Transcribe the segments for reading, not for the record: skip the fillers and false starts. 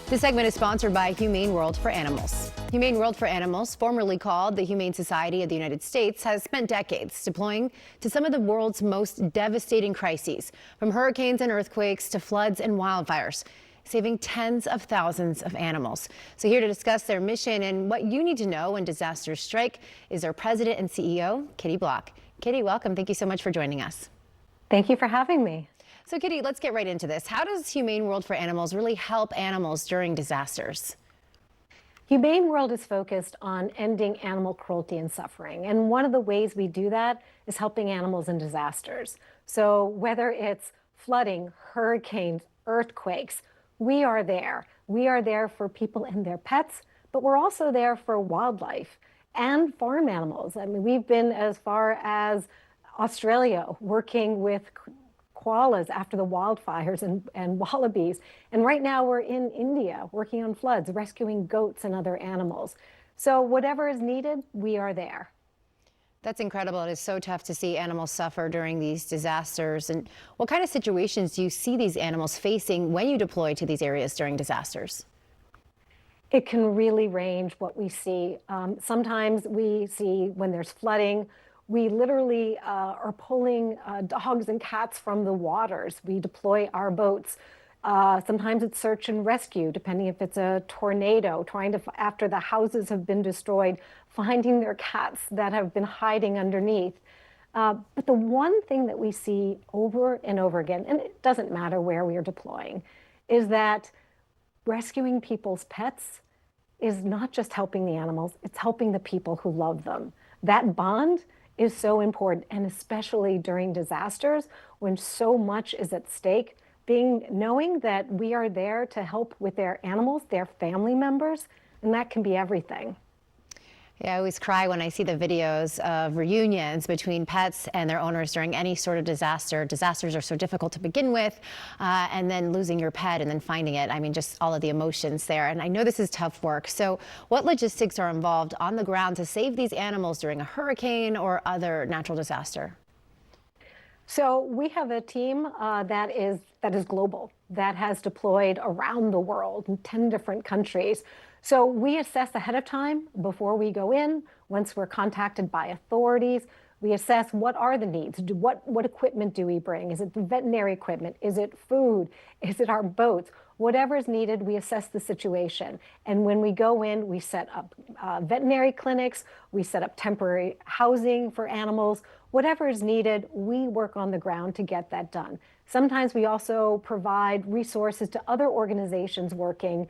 This segment is sponsored by Humane World for Animals. Humane World for Animals, formerly called the Humane Society of the United States, has spent decades deploying to some of the world's most devastating crises, from hurricanes and earthquakes to floods and wildfires, saving tens of thousands of animals. So here to discuss their mission and what you need to know when disasters strike is our president and CEO, Kitty Block. Kitty, welcome. Thank you so much for joining us. Thank you for having me. So Kitty, let's get right into this. How does Humane World for Animals really help animals during disasters? Humane World is focused on ending animal cruelty and suffering. And one of the ways we do that is helping animals in disasters. So whether it's flooding, hurricanes, earthquakes, we are there. We are there for people and their pets, but we're also there for wildlife and farm animals. I mean, we've been as far as Australia working with koalas after the wildfires and wallabies. And right now we're in India working on floods, rescuing goats and other animals. So whatever is needed, we are there. That's incredible. It is so tough to see animals suffer during these disasters. And what kind of situations do you see these animals facing when you deploy to these areas during disasters? It can really range what we see. Sometimes we see when there's flooding, we literally are pulling dogs and cats from the waters. We deploy our boats. Sometimes it's search and rescue, depending if it's a tornado, trying to, after the houses have been destroyed, finding their cats that have been hiding underneath. But the one thing that we see over and over again, and it doesn't matter where we are deploying, is that rescuing people's pets is not just helping the animals, it's helping the people who love them. That bond is so important, and especially during disasters when so much is at stake, knowing that we are there to help with their animals, their family members, and that can be everything. Yeah, I always cry when I see the videos of reunions between pets and their owners during any sort of disaster. Disasters are so difficult to begin with, and then losing your pet and then finding it. I mean, just all of the emotions there. And I know this is tough work. So what logistics are involved on the ground to save these animals during a hurricane or other natural disaster? So we have a team that is global, that has deployed around the world in 10 different countries. So we assess ahead of time before we go in. Once we're contacted by authorities, we assess what are the needs. What equipment do we bring? Is it the veterinary equipment? Is it food? Is it our boats? Whatever is needed, we assess the situation. And when we go in, we set up veterinary clinics, we set up temporary housing for animals. Whatever is needed, we work on the ground to get that done. Sometimes we also provide resources to other organizations working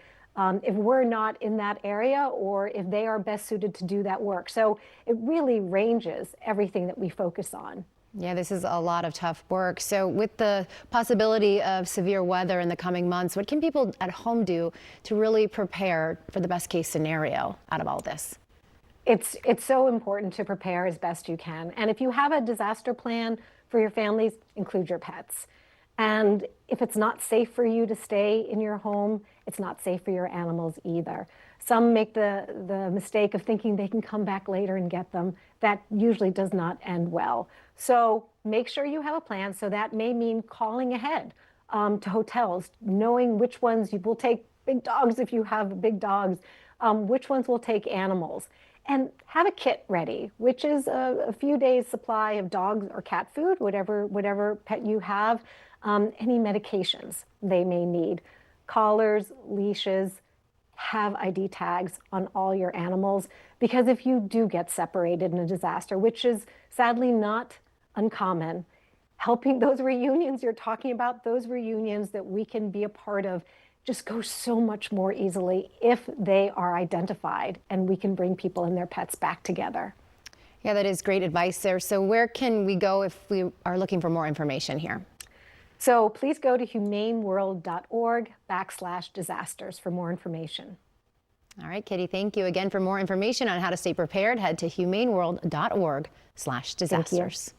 if we're not in that area or if they are best suited to do that work. So it really ranges everything that we focus on. Yeah, this is a lot of tough work. So with the possibility of severe weather in the coming months, what can people at home do to really prepare for the best case scenario out of all this? It's so important to prepare as best you can. And if you have a disaster plan for your families, include your pets. And if it's not safe for you to stay in your home, it's not safe for your animals either. Some make the mistake of thinking they can come back later and get them. That usually does not end well. So make sure you have a plan. So that may mean calling ahead to hotels, knowing which ones you will take big dogs if you have big dogs, which ones will take animals. And have a kit ready, which is a few days supply of dog or cat food, whatever pet you have, any medications they may need, collars, leashes, have ID tags on all your animals, because if you do get separated in a disaster, which is sadly not uncommon, helping those reunions you're talking about, those reunions that we can be a part of, just go so much more easily if they are identified and we can bring people and their pets back together. Yeah, that is great advice there. So where can we go if we are looking for more information here? So please go to humaneworld.org/disasters for more information. All right, Kitty, thank you again. For more information on how to stay prepared, head to humaneworld.org/disasters.